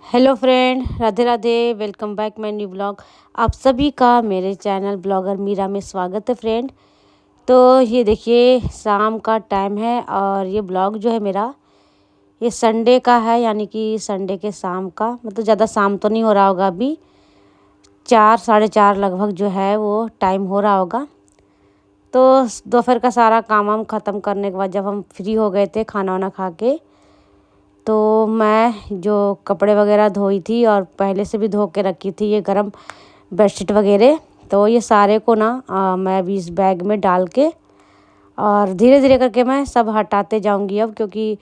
Hello friend, Radhe Radhe. Welcome back my new blog. आप सभी का मेरे चैनल ब्लॉगर मीरा में स्वागत है फ्रेंड। तो ये देखिए शाम का टाइम है और ये ब्लॉग जो है मेरा ये संडे का है, यानी कि संडे के शाम का। मतलब ज़्यादा शाम तो नहीं हो रहा होगा, अभी 4 साढ़े 4 लगभग जो है वो टाइम हो रहा होगा। तो दोपहर का सारा काम वाम ख़त्म करने के बाद जब हम फ्री हो गए थे खाना वाना खा के, तो मैं जो कपड़े वगैरह धोई थी और पहले से भी धो के रखी थी ये गरम बेडशीट वगैरह, तो ये सारे को ना मैं अभी इस बैग में डाल के और धीरे धीरे करके मैं सब हटाते जाऊंगी अब, क्योंकि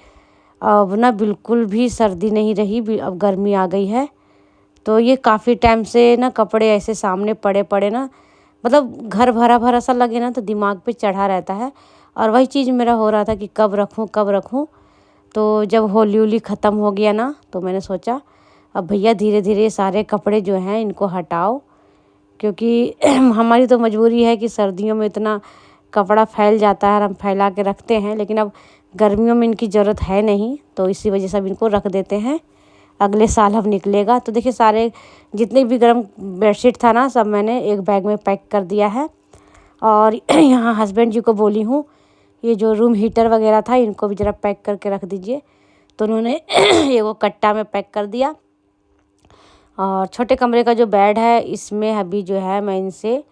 अब ना बिल्कुल भी सर्दी नहीं रही, अब गर्मी आ गई है। तो ये काफ़ी टाइम से ना कपड़े ऐसे सामने पड़े पड़े ना, मतलब घर भरा भरा सा लगे ना तो दिमाग पे चढ़ा रहता है। और वही चीज़ मेरा हो रहा था कि कब रखूँ कब रखूँ। तो जब होली उली ख़त्म हो गया ना, तो मैंने सोचा अब भैया धीरे धीरे सारे कपड़े जो हैं इनको हटाओ, क्योंकि हमारी तो मजबूरी है कि सर्दियों में इतना कपड़ा फैल जाता है और हम फैला के रखते हैं, लेकिन अब गर्मियों में इनकी ज़रूरत है नहीं, तो इसी वजह से अब इनको रख देते हैं। अगले साल अब निकलेगा। तो देखिए सारे जितने भी गर्म बेडशीट था ना, सब मैंने एक बैग में पैक कर दिया है। और यहाँ हस्बैंड जी को बोली हूँ ये जो रूम हीटर वगैरह था इनको भी ज़रा पैक करके रख दीजिए, तो उन्होंने ये वो कट्टा में पैक कर दिया। और छोटे कमरे का जो बेड है इसमें अभी जो है मैं इनसे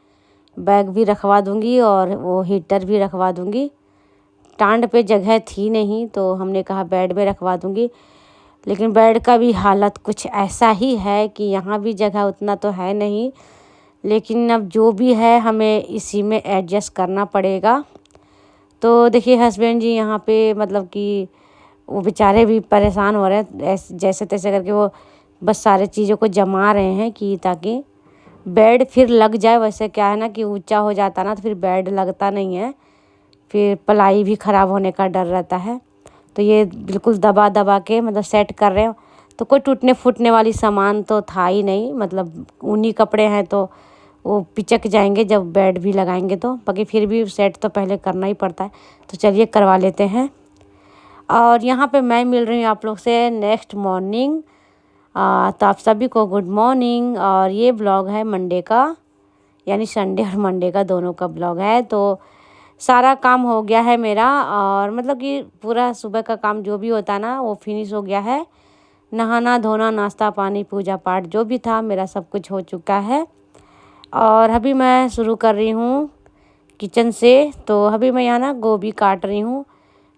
बैग भी रखवा दूँगी और वो हीटर भी रखवा दूँगी। टांड पे जगह थी नहीं तो हमने कहा बेड में रखवा दूँगी, लेकिन बेड का भी हालत कुछ ऐसा ही है कि यहाँ भी जगह उतना तो है नहीं, लेकिन अब जो भी है हमें इसी में एडजस्ट करना पड़ेगा। तो देखिए हस्बैंड जी यहाँ पे मतलब कि वो बेचारे भी परेशान हो रहे हैं, जैसे तैसे करके वो बस सारे चीज़ों को जमा रहे हैं कि ताकि बेड फिर लग जाए। वैसे क्या है ना कि ऊंचा हो जाता ना तो फिर बेड लगता नहीं है, फिर पलाई भी ख़राब होने का डर रहता है। तो ये बिल्कुल दबा दबा के मतलब सेट कर रहे हो, तो कोई टूटने फूटने वाली सामान तो था ही नहीं। मतलब ऊनी कपड़े हैं तो वो पिचक जाएंगे जब बेड भी लगाएंगे, तो बाकी फिर भी सेट तो पहले करना ही पड़ता है। तो चलिए करवा लेते हैं। और यहाँ पे मैं मिल रही हूँ आप लोग से नेक्स्ट मॉर्निंग। तो आप सभी को गुड मॉर्निंग। और ये ब्लॉग है मंडे का, यानी संडे और मंडे का दोनों का ब्लॉग है। तो सारा काम हो गया है मेरा, और मतलब कि पूरा सुबह का काम जो भी होता है ना वो फिनिश हो गया है। नहाना धोना नाश्ता पानी पूजा पाठ जो भी था मेरा सब कुछ हो चुका है। और अभी मैं शुरू कर रही हूँ किचन से। तो अभी मैं यहाँ ना गोभी काट रही हूँ,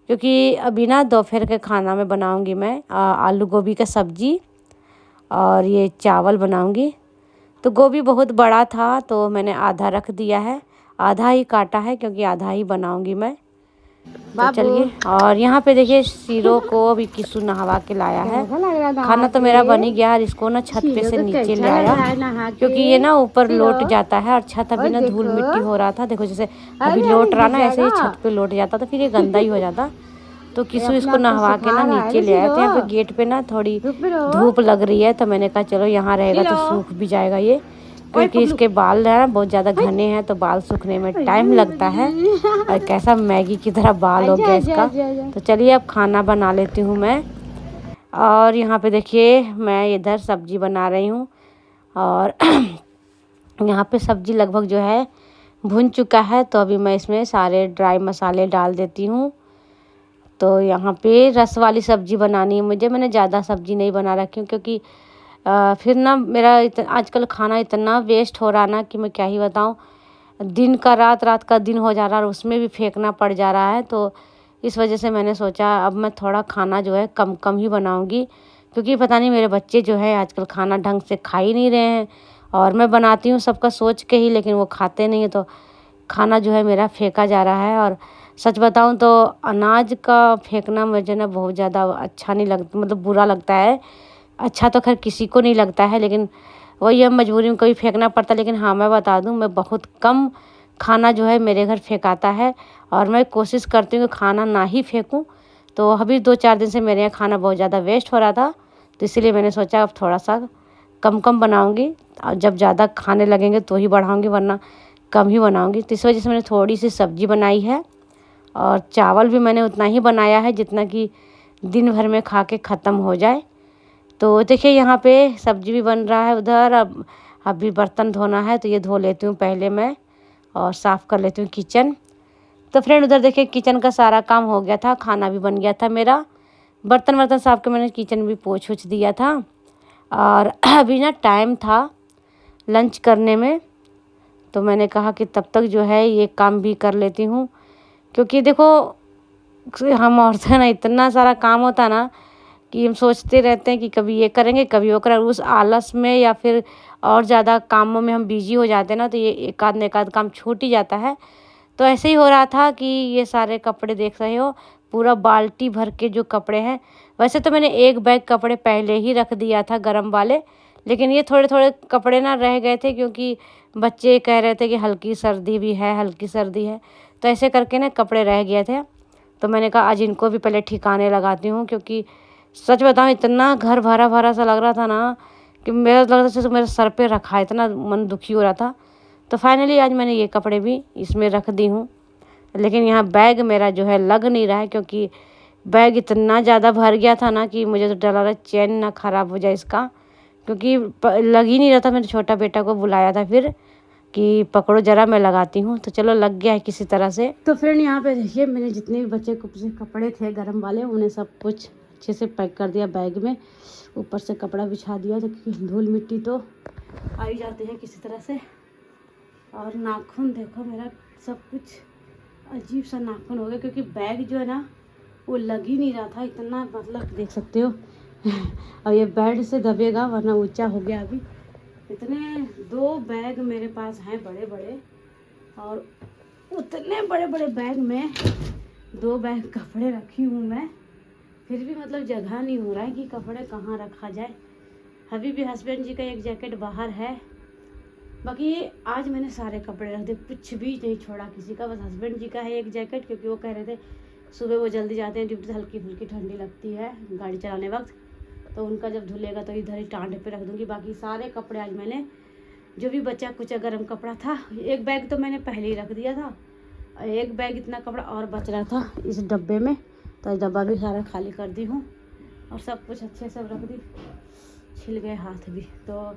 क्योंकि अभी ना दोपहर के खाना में बनाऊँगी मैं आलू गोभी का सब्जी और ये चावल बनाऊँगी। तो गोभी बहुत बड़ा था तो मैंने आधा रख दिया है, आधा ही काटा है क्योंकि आधा ही बनाऊँगी मैं। तो चलिए, और यहाँ पे देखिए शीरो को अभी किसु नहवा के लाया है। खाना तो मेरा बन ही गया और इसको ना छत पे से नीचे ले आया, क्योंकि ये ना ऊपर लौट जाता है और छत अभी ना धूल मिट्टी हो रहा था। देखो जैसे अभी लौट रहा ना ऐसे ही छत पे लौट जाता तो फिर ये गंदा ही हो जाता। तो किसु इसको नहवा के ना नीचे ले आया। तो यहाँ पे गेट पे ना थोड़ी धूप लग रही है, तो मैंने कहा चलो यहाँ रहेगा तो सूख भी जाएगा ये, क्योंकि इसके बाल है ना बहुत ज़्यादा घने हैं तो बाल सूखने में टाइम लगता है। और कैसा मैगी की तरह बाल हो गया इसका। तो चलिए अब खाना बना लेती हूँ मैं। और यहाँ पे देखिए मैं इधर सब्जी बना रही हूँ, और यहाँ पे सब्जी लगभग जो है भुन चुका है। तो अभी मैं इसमें सारे ड्राई मसाले डाल देती हूँ। तो यहाँ पे रस वाली सब्जी बनानी है मुझे। मैंने ज़्यादा सब्जी नहीं बना रखी हूँ, क्योंकि फिर ना मेरा आजकल खाना इतना वेस्ट हो रहा ना कि मैं क्या ही बताऊँ। दिन का रात, रात का दिन हो जा रहा है और उसमें भी फेंकना पड़ जा रहा है। तो इस वजह से मैंने सोचा अब मैं थोड़ा खाना जो है कम कम ही बनाऊँगी, क्योंकि पता नहीं मेरे बच्चे जो है आजकल खाना ढंग से खा ही नहीं रहे हैं। और मैं बनाती हूँ सबका सोच के ही, लेकिन वो खाते नहीं हैं, तो खाना जो है मेरा फेंका जा रहा है। और सच बताऊँ तो अनाज का फेंकना मुझे ना बहुत ज़्यादा अच्छा नहीं लगता, मतलब बुरा लगता है। अच्छा तो खैर किसी को नहीं लगता है, लेकिन वही है मजबूरी में कभी फेंकना पड़ता। लेकिन हाँ मैं बता दूँ, मैं बहुत कम खाना जो है मेरे घर फेंकाता है, और मैं कोशिश करती हूँ कि खाना ना ही फेंकूँ। तो अभी 2-4 दिन से मेरे यहाँ खाना बहुत ज़्यादा वेस्ट हो रहा था, तो इसीलिए मैंने सोचा अब थोड़ा सा कम कम बनाऊँगी, और जब ज़्यादा खाने लगेंगे तो ही बढ़ाऊँगी, वरना कम ही बनाऊँगी। तो इस वजह से मैंने थोड़ी सी सब्ज़ी बनाई है, और चावल भी मैंने उतना ही बनाया है जितना कि दिन भर में खा के ख़त्म हो जाए। तो देखिए यहाँ पे सब्जी भी बन रहा है उधर। अब अभी बर्तन धोना है, तो ये धो लेती हूँ पहले मैं और साफ़ कर लेती हूँ किचन। तो फ्रेंड उधर देखिए किचन का सारा काम हो गया था, खाना भी बन गया था मेरा, बर्तन वर्तन साफ के मैंने किचन भी पोंछ ओछ दिया था। और अभी ना टाइम था लंच करने में, तो मैंने कहा कि तब तक जो है ये काम भी कर लेती हूँ। क्योंकि देखो हम औरतें ना इतना सारा काम होता ना कि हम सोचते रहते हैं कि कभी ये करेंगे कभी वो करेंगे, उस आलस में या फिर और ज़्यादा कामों में हम बिजी हो जाते हैं ना, तो ये एक आध काम छूट ही जाता है। तो ऐसे ही हो रहा था कि ये सारे कपड़े देख रहे हो, पूरा बाल्टी भर के जो कपड़े हैं। वैसे तो मैंने एक बैग कपड़े पहले ही रख दिया था गरम वाले, लेकिन ये थोड़े थोड़े कपड़े ना रह गए थे क्योंकि बच्चे कह रहे थे कि हल्की सर्दी भी है, हल्की सर्दी है, तो ऐसे करके ना कपड़े रह गए थे। तो मैंने कहा आज इनको भी पहले ठिकाने लगाती हूँ, क्योंकि सच बताऊँ इतना घर भरा भरा सा लग रहा था ना कि मेरा लग रहा था जैसे मेरे सर पे रखा है, इतना मन दुखी हो रहा था। तो फाइनली आज मैंने ये कपड़े भी इसमें रख दी हूँ। लेकिन यहाँ बैग मेरा जो है लग नहीं रहा है, क्योंकि बैग इतना ज़्यादा भर गया था ना कि मुझे तो डर लग रहा चैन ना ख़राब हो जाए इसका, क्योंकि लग ही नहीं रहा था। मैंने छोटा बेटा को बुलाया था फिर कि पकड़ो ज़रा मैं लगाती हूँ, तो चलो लग गया है किसी तरह से। तो फ्रेंड यहाँ पे देखिए मैंने जितने भी बच्चे को कपड़े थे गर्म वाले उन्हें सब कुछ अच्छे से पैक कर दिया बैग में, ऊपर से कपड़ा बिछा दिया, तो धूल मिट्टी तो आ ही जाते हैं किसी तरह से। और नाखून देखो मेरा सब कुछ अजीब सा नाखून हो गया, क्योंकि बैग जो है ना वो लग ही नहीं रहा था इतना, मतलब देख सकते हो। और ये बेड से दबेगा वरना ऊंचा हो गया अभी। इतने 2 बैग मेरे पास हैं बड़े बड़े, और उतने बड़े बड़े बैग में 2 बैग कपड़े रखी हूँ मैं, फिर भी मतलब जगह नहीं हो रहा है कि कपड़े कहाँ रखा जाए। अभी भी हस्बैंड जी का एक जैकेट बाहर है, बाकी आज मैंने सारे कपड़े रख दिए, कुछ भी नहीं छोड़ा किसी का। बस हस्बैंड जी का है एक जैकेट, क्योंकि वो कह रहे थे सुबह वो जल्दी जाते हैं ड्यूटी से, हल्की फुल्की ठंडी लगती है गाड़ी चलाने वक्त, तो उनका जब धुलेगा तो इधर ही टांड पे रख दूँगी। बाकी सारे कपड़े आज मैंने जो भी बचा कुचा गर्म कपड़ा था, एक बैग तो मैंने पहले ही रख दिया था, और एक बैग इतना कपड़ा और बच रहा था इस डब्बे में, तो डब्बा भी सारा खाली कर दी हूँ और सब कुछ अच्छे से रख दी। छिल गए हाथ भी। तो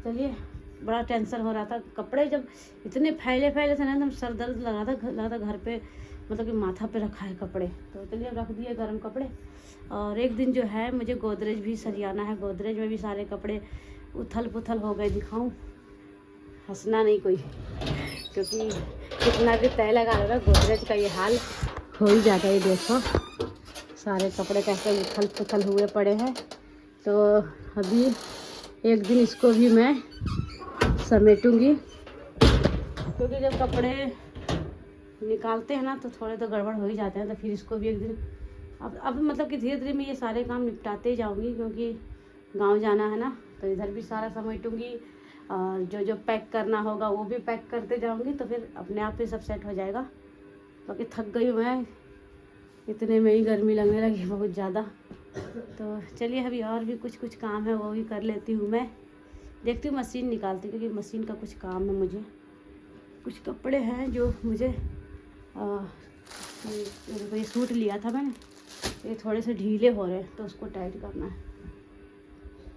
चलिए, बड़ा टेंशन हो रहा था, कपड़े जब इतने फैले फैले थे ना एकदम सर दर्द लगा था घर पे, मतलब कि माथा पे रखा है कपड़े। तो चलिए रख दिए गर्म कपड़े। और एक दिन जो है मुझे गोदरेज भी सरियाना है, गोदरेज में भी सारे कपड़े उथल पुथल हो गए। दिखाऊं? हंसना नहीं कोई, क्योंकि कितना भी तय लगा रहा गोदरेज का ये हाल हो ही जाता है। देखो सारे कपड़े कैसे उथल पुथल हुए पड़े हैं। तो अभी एक दिन इसको भी मैं समेटूंगी, क्योंकि जब कपड़े निकालते हैं ना तो थोड़े तो गड़बड़ हो ही जाते हैं। तो फिर इसको भी एक दिन अब मतलब कि धीरे धीरे मैं ये सारे काम निपटाते ही जाऊंगी, क्योंकि गांव जाना है ना, तो इधर भी सारा समेटूंगी और जो जो पैक करना होगा वो भी पैक करते जाऊंगी, तो फिर अपने आप ही सब सेट हो जाएगा। बाकी थक गई मैं, इतने में ही गर्मी लगने लगी बहुत ज़्यादा। तो चलिए अभी और भी कुछ काम है वो भी कर लेती हूँ मैं। देखती हूँ मशीन निकालती हूँ, क्योंकि मशीन का कुछ काम है मुझे। कुछ कपड़े हैं जो मुझे ये सूट लिया था मैंने, ये थोड़े से ढीले हो रहे हैं तो उसको टाइट करना है।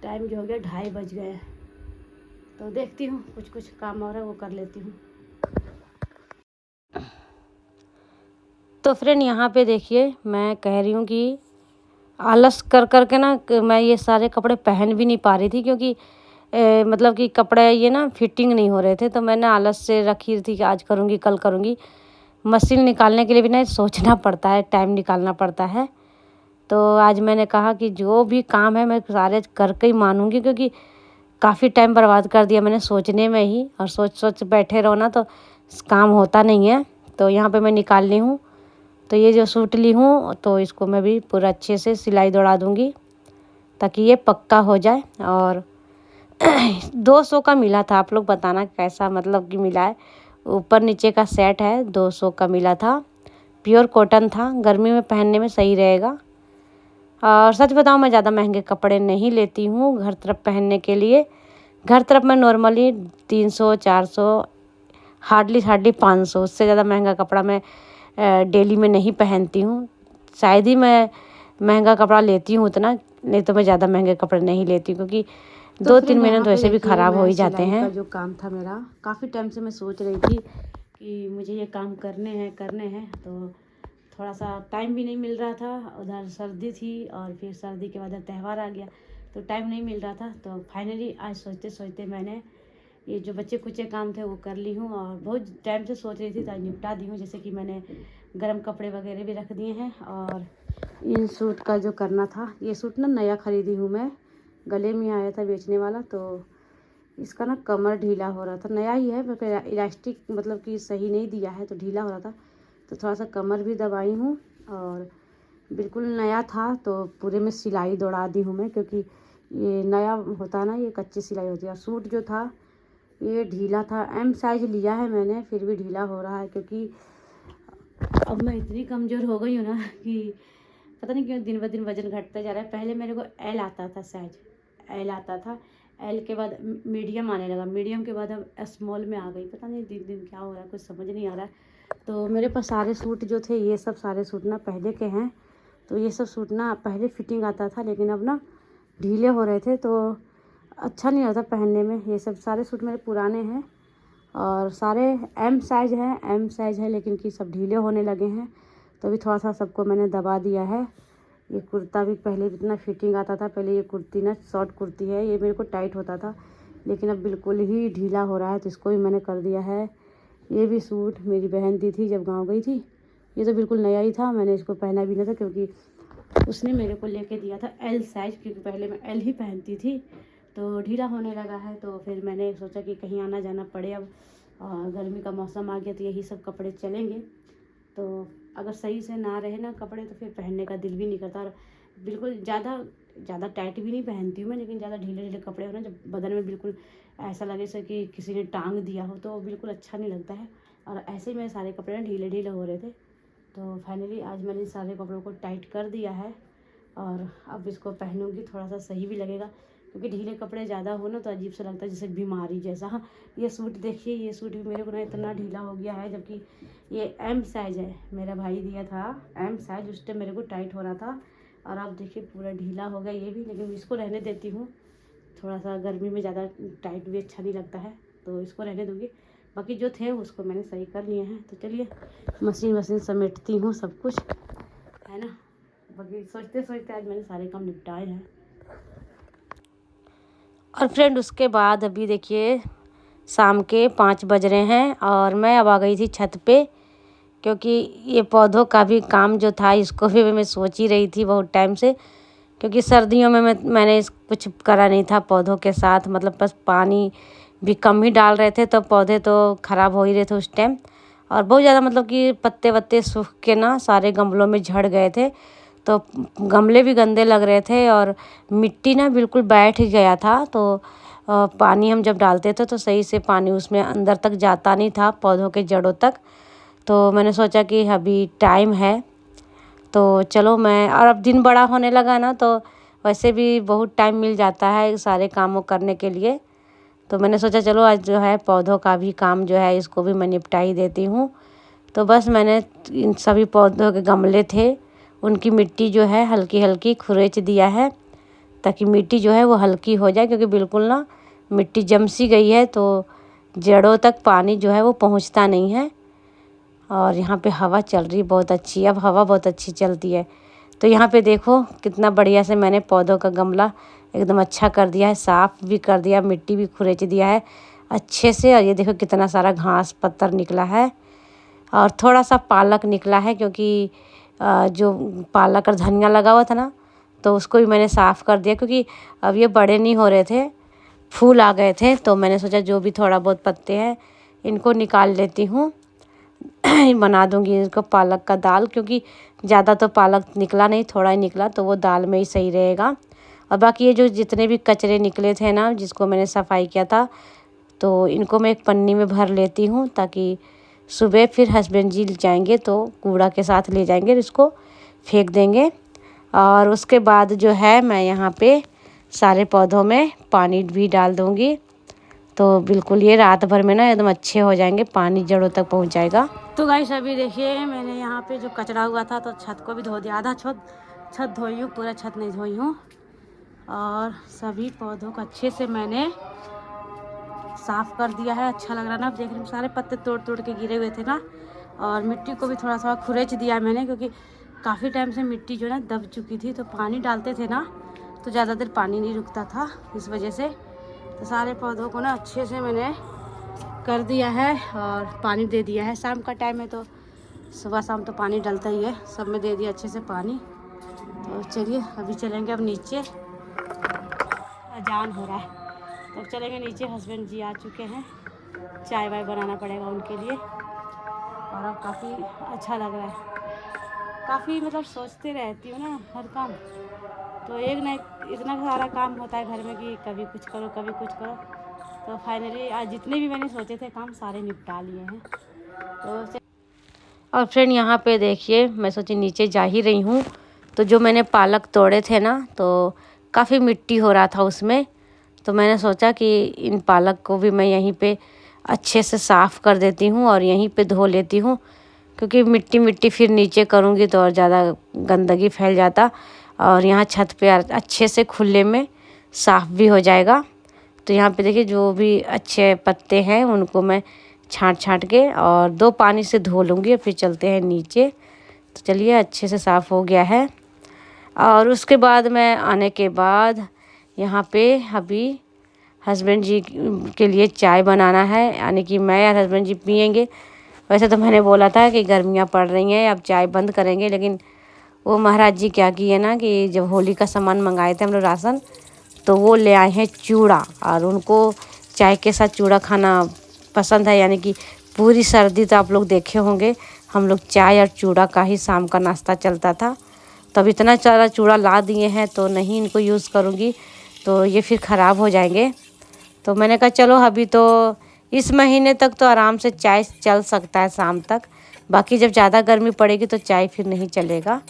टाइम जो हो गया 2:30 बज गए हैं, तो देखती हूँ कुछ काम और है वो कर लेती हूँ। तो फ्रेंड यहाँ पे देखिए मैं कह रही हूँ कि आलस कर के ना मैं ये सारे कपड़े पहन भी नहीं पा रही थी, क्योंकि मतलब कि कपड़े ये ना फिटिंग नहीं हो रहे थे। तो मैंने आलस से रखी थी कि आज करूँगी कल करूँगी। मशीन निकालने के लिए भी ना सोचना पड़ता है, टाइम निकालना पड़ता है। तो आज मैंने कहा कि जो भी काम है मैं सारे करके ही मानूँगी, क्योंकि काफ़ी टाइम बर्बाद कर दिया मैंने सोचने में ही, और सोच बैठे रहो ना तो काम होता नहीं है। तो यहाँ पे मैं निकाल ली हूँ। तो ये जो सूट ली हूँ तो इसको मैं भी पूरा अच्छे से सिलाई दौड़ा दूँगी, ताकि ये पक्का हो जाए। और 200 का मिला था, आप लोग बताना कैसा मतलब कि मिला है। ऊपर नीचे का सेट है, 200 का मिला था, प्योर कॉटन था, गर्मी में पहनने में सही रहेगा। और सच बताऊँ मैं ज़्यादा महंगे कपड़े नहीं लेती हूँ घर तरफ पहनने के लिए। घर तरफ मैं नॉर्मली 300-400, हार्डली 500, उससे ज़्यादा महंगा कपड़ा मैं डेली में नहीं पहनती हूँ। शायद ही मैं महंगा कपड़ा लेती हूँ उतना, नहीं तो मैं ज़्यादा महंगे कपड़े नहीं लेती, क्योंकि 2-3 महीने तो ऐसे भी ख़राब हो ही जाते हैं। जो काम था मेरा, काफ़ी टाइम से मैं सोच रही थी कि मुझे ये काम करने हैं, तो थोड़ा सा टाइम भी नहीं मिल रहा था। उधर सर्दी थी और फिर सर्दी के बाद त्यौहार आ गया, तो टाइम नहीं मिल रहा था। तो फाइनली आज सोचते सोचते मैंने ये जो बच्चे कुचे काम थे वो कर ली हूँ, और बहुत टाइम से सोच रही थी तो आज निपटा दी हूँ। जैसे कि मैंने गर्म कपड़े वगैरह भी रख दिए हैं, और इन सूट का जो करना था, ये सूट ना नया ख़रीदी हूँ मैं, गले में आया था बेचने वाला, तो इसका ना कमर ढीला हो रहा था। नया ही है, मगर इलास्टिक मतलब कि सही नहीं दिया है, तो ढीला हो रहा था, तो थोड़ा सा कमर भी दबाई हूँ। और बिल्कुल नया था तो पूरे में सिलाई दौड़ा दी हूँ मैं, क्योंकि ये नया होता है ना, ये कच्ची सिलाई होती है। और सूट जो था ये ढीला था, एम साइज़ लिया है मैंने, फिर भी ढीला हो रहा है, क्योंकि अब मैं इतनी कमज़ोर हो गई हूँ ना कि पता नहीं क्यों दिन ब दिन वज़न घटता जा रहा है। पहले मेरे को एल आता था, साइज एल आता था, एल के बाद मीडियम आने लगा, मीडियम के बाद अब स्मॉल में आ गई। पता नहीं दिन दिन क्या हो रहा है, कुछ समझ नहीं आ रहा है। तो मेरे पास सारे सूट जो थे, ये सब सारे सूट ना पहले के हैं, तो ये सब सूट ना पहले फिटिंग आता था, लेकिन अब ना ढीले हो रहे थे, तो अच्छा नहीं होता पहनने में। ये सब सारे सूट मेरे पुराने हैं, और सारे एम साइज़ है, लेकिन कि सब ढीले होने लगे हैं, तो अभी थोड़ा सा सबको मैंने दबा दिया है। ये कुर्ता भी पहले इतना फिटिंग आता था, पहले ये कुर्ती ना शॉर्ट कुर्ती है, ये मेरे को टाइट होता था, लेकिन अब बिल्कुल ही ढीला हो रहा है, तो इसको भी मैंने कर दिया है। ये भी सूट मेरी बहन दी थी जब गाँव गई थी, ये तो बिल्कुल नया ही था, मैंने इसको पहना भी नहीं था, क्योंकि उसने मेरे को लेके दिया था एल साइज़, क्योंकि पहले मैं एल ही पहनती थी। तो ढीला होने लगा है, तो फिर मैंने सोचा कि कहीं आना जाना पड़े अब, और गर्मी का मौसम आ गया, तो यही सब कपड़े चलेंगे। तो अगर सही से ना रहे ना कपड़े, तो फिर पहनने का दिल भी नहीं करता। और बिल्कुल ज़्यादा टाइट भी नहीं पहनती हूँ मैं, लेकिन ज़्यादा ढीले ढीले कपड़े हो ना, जब बदन में बिल्कुल ऐसा लगे से कि किसी ने टांग दिया हो, तो बिल्कुल अच्छा नहीं लगता है। और ऐसे ही मेरे सारे कपड़े ना ढीले ढीले हो रहे थे, तो फाइनली आज मैंने सारे कपड़ों को टाइट कर दिया है, और अब इसको पहनूंगी, थोड़ा सा सही भी लगेगा, क्योंकि ढीले कपड़े ज़्यादा हो ना तो अजीब सा लगता है, जैसे बीमारी जैसा। हाँ, ये सूट देखिए, ये सूट भी मेरे को ना इतना ढीला हो गया है, जबकि ये एम साइज़ है, मेरा भाई दिया था एम साइज़, उस टाइम मेरे को टाइट हो रहा था, और अब देखिए पूरा ढीला हो गया ये भी। लेकिन इसको रहने देती हूँ, थोड़ा सा गर्मी में ज़्यादा टाइट भी अच्छा नहीं लगता है, तो इसको रहने दूँगी। बाकी जो थे उसको मैंने सही कर लिए हैं, तो चलिए मशीन समेटती हूँ सब कुछ, है ना। बाकी सोचते सोचते आज मैंने सारे काम निपटाए हैं। और फ्रेंड उसके बाद अभी देखिए शाम के 5 बज रहे हैं, और मैं अब आ गई थी छत पे, क्योंकि ये पौधों का भी काम जो था, इसको भी मैं सोच ही रही थी बहुत टाइम से, क्योंकि सर्दियों में मैंने कुछ करा नहीं था पौधों के साथ, मतलब बस पानी भी कम ही डाल रहे थे, तो पौधे तो ख़राब हो ही रहे थे उस टाइम, और बहुत ज़्यादा मतलब कि पत्ते वत्ते सूख के ना सारे गमलों में झड़ गए थे, तो गमले भी गंदे लग रहे थे, और मिट्टी ना बिल्कुल बैठ ही गया था। तो पानी हम जब डालते थे तो सही से पानी उसमें अंदर तक जाता नहीं था, पौधों के जड़ों तक। तो मैंने सोचा कि अभी टाइम है, तो चलो मैं, और अब दिन बड़ा होने लगा ना, तो वैसे भी बहुत टाइम मिल जाता है सारे कामों करने के लिए, तो मैंने सोचा चलो आज जो है पौधों का भी काम जो है इसको भी मैं निपटा ही देती हूँ। तो बस मैंने इन सभी पौधों के गमले थे, उनकी मिट्टी जो है हल्की हल्की खुरेच दिया है, ताकि मिट्टी जो है वो हल्की हो जाए, क्योंकि बिल्कुल ना मिट्टी जम सी गई है, तो जड़ों तक पानी जो है वो पहुंचता नहीं है। और यहाँ पे हवा चल रही बहुत अच्छी, अब हवा बहुत अच्छी चलती है। तो यहाँ पे देखो कितना बढ़िया से मैंने पौधों का गमला एकदम अच्छा कर दिया है, साफ़ भी कर दिया, मिट्टी भी खुरेच दिया है अच्छे से। और ये देखो कितना सारा घास पत्तर निकला है, और थोड़ा सा पालक निकला है, क्योंकि जो पालक और धनिया लगा हुआ था ना, तो उसको भी मैंने साफ़ कर दिया, क्योंकि अब ये बड़े नहीं हो रहे थे, फूल आ गए थे। तो मैंने सोचा जो भी थोड़ा बहुत पत्ते हैं इनको निकाल लेती हूँ, बना दूँगी इसको पालक का दाल, क्योंकि ज़्यादा तो पालक निकला नहीं, थोड़ा ही निकला, तो वो दाल में ही सही रहेगा। और बाकी ये जो जितने भी कचरे निकले थे ना, जिसको मैंने सफाई किया था, तो इनको मैं एक पन्नी में भर लेती हूँ, ताकि सुबह फिर हस्बैंड जी जाएंगे तो कूड़ा के साथ ले जाएंगे, इसको फेंक देंगे। और उसके बाद जो है मैं यहाँ पे सारे पौधों में पानी भी डाल दूँगी, तो बिल्कुल ये रात भर में ना एकदम अच्छे हो जाएंगे, पानी जड़ों तक पहुँच जाएगा। तो गाइस अभी देखिए मैंने यहाँ पे जो कचरा हुआ था, तो छत को भी धो दिया, आधा छत धोई हूँ, पूरा छत नहीं धोई हूँ। और सभी पौधों को अच्छे से मैंने साफ़ कर दिया है। अच्छा लग रहा है ना, आप देख रहे हैं सारे पत्ते तोड़ तोड़ के गिरे हुए थे ना। और मिट्टी को भी थोड़ा सा खुरेच दिया मैंने, क्योंकि काफ़ी टाइम से मिट्टी जो है ना दब चुकी थी, तो पानी डालते थे ना तो ज़्यादा देर पानी नहीं रुकता था, इस वजह से। तो सारे पौधों को ना अच्छे से मैंने कर दिया है और पानी दे दिया है। शाम का टाइम है तो सुबह शाम तो पानी डलता ही है, सब में दे दिया अच्छे से पानी। तो चलिए अभी चलेंगे अब नीचे, अजान हो रहा है तो अब चलेंगे नीचे। हस्बैंड जी आ चुके हैं, चाय वाय बनाना पड़ेगा उनके लिए। और अब काफ़ी अच्छा लग रहा है, काफ़ी मतलब सोचते रहती हूँ ना हर काम, तो एक ना इतना सारा काम होता है घर में कि कभी कुछ करो कभी कुछ करो। तो फाइनली आज जितने भी मैंने सोचे थे काम सारे निपटा लिए हैं। तो और फ्रेंड यहाँ पे देखिए, मैं सोची नीचे जा ही रही हूँ, तो जो मैंने पालक तोड़े थे ना तो काफ़ी मिट्टी हो रहा था उसमें। तो मैंने सोचा कि इन पालक को भी मैं यहीं पे अच्छे से साफ़ कर देती हूँ और यहीं पे धो लेती हूँ, क्योंकि मिट्टी मिट्टी फिर नीचे करूँगी तो और ज़्यादा गंदगी फैल जाता। और यहाँ छत पे अच्छे से खुले में साफ़ भी हो जाएगा। तो यहाँ पे देखिए जो भी अच्छे पत्ते हैं उनको मैं छांट छांट के और 2 पानी से धो लूँगी और फिर चलते हैं नीचे। तो चलिए अच्छे से साफ़ हो गया है। और उसके बाद मैं आने के बाद यहाँ पे अभी हस्बैंड जी के लिए चाय बनाना है, यानी कि मैं और हस्बैंड जी पियेंगे। वैसे तो मैंने बोला था कि गर्मियाँ पड़ रही हैं अब चाय बंद करेंगे, लेकिन वो महाराज जी क्या किए ना कि जब होली का सामान मंगाए थे हम लोग राशन, तो वो ले आए हैं चूड़ा, और उनको चाय के साथ चूड़ा खाना पसंद है। यानी कि पूरी सर्दी तो आप लोग देखे होंगे हम लोग चाय और चूड़ा का ही शाम का नाश्ता चलता था। तो अब इतना सारा चूड़ा ला दिए हैं तो नहीं इनको यूज़ करूँगी, तो ये फिर ख़राब हो जाएंगे। तो मैंने कहा चलो अभी तो इस महीने तक तो आराम से चाय चल सकता है शाम तक, बाकी जब ज़्यादा गर्मी पड़ेगी तो चाय फिर नहीं चलेगा।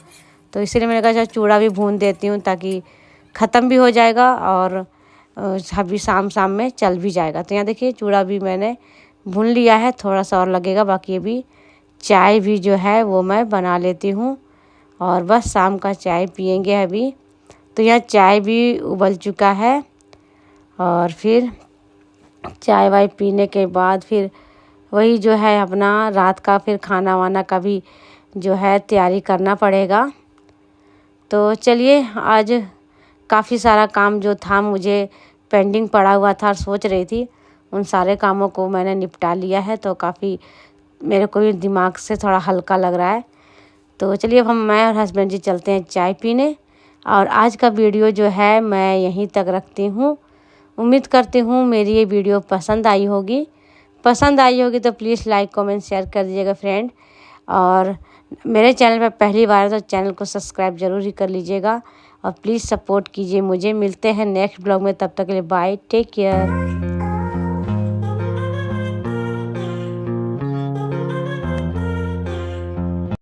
तो इसीलिए मैंने कहा चलो चूड़ा भी भून देती हूँ ताकि ख़त्म भी हो जाएगा और अभी शाम शाम में चल भी जाएगा। तो यहाँ देखिए चूड़ा भी मैंने भून लिया है, थोड़ा सा और लगेगा, बाकी अभी चाय भी जो है वो मैं बना लेती हूँ और बस शाम का चाय पियेंगे अभी। तो यहाँ चाय भी उबल चुका है और फिर चाय वाय पीने के बाद फिर वही जो है अपना रात का फिर खाना वाना का भी जो है तैयारी करना पड़ेगा। तो चलिए आज काफ़ी सारा काम जो था मुझे पेंडिंग पड़ा हुआ था और सोच रही थी, उन सारे कामों को मैंने निपटा लिया है, तो काफ़ी मेरे को भी दिमाग से थोड़ा हल्का लग रहा है। तो चलिए अब मैं और हस्बैंड जी चलते हैं चाय पीने। और आज का वीडियो जो है मैं यहीं तक रखती हूँ। उम्मीद करती हूँ मेरी ये वीडियो पसंद आई होगी। पसंद आई होगी तो प्लीज़ लाइक कमेंट शेयर कर दीजिएगा फ्रेंड। और मेरे चैनल पर पहली बार है तो चैनल को सब्सक्राइब ज़रूर ही कर लीजिएगा और प्लीज़ सपोर्ट कीजिए मुझे। मिलते हैं नेक्स्ट ब्लॉग में, तब तक के लिए बाय, टेक केयर।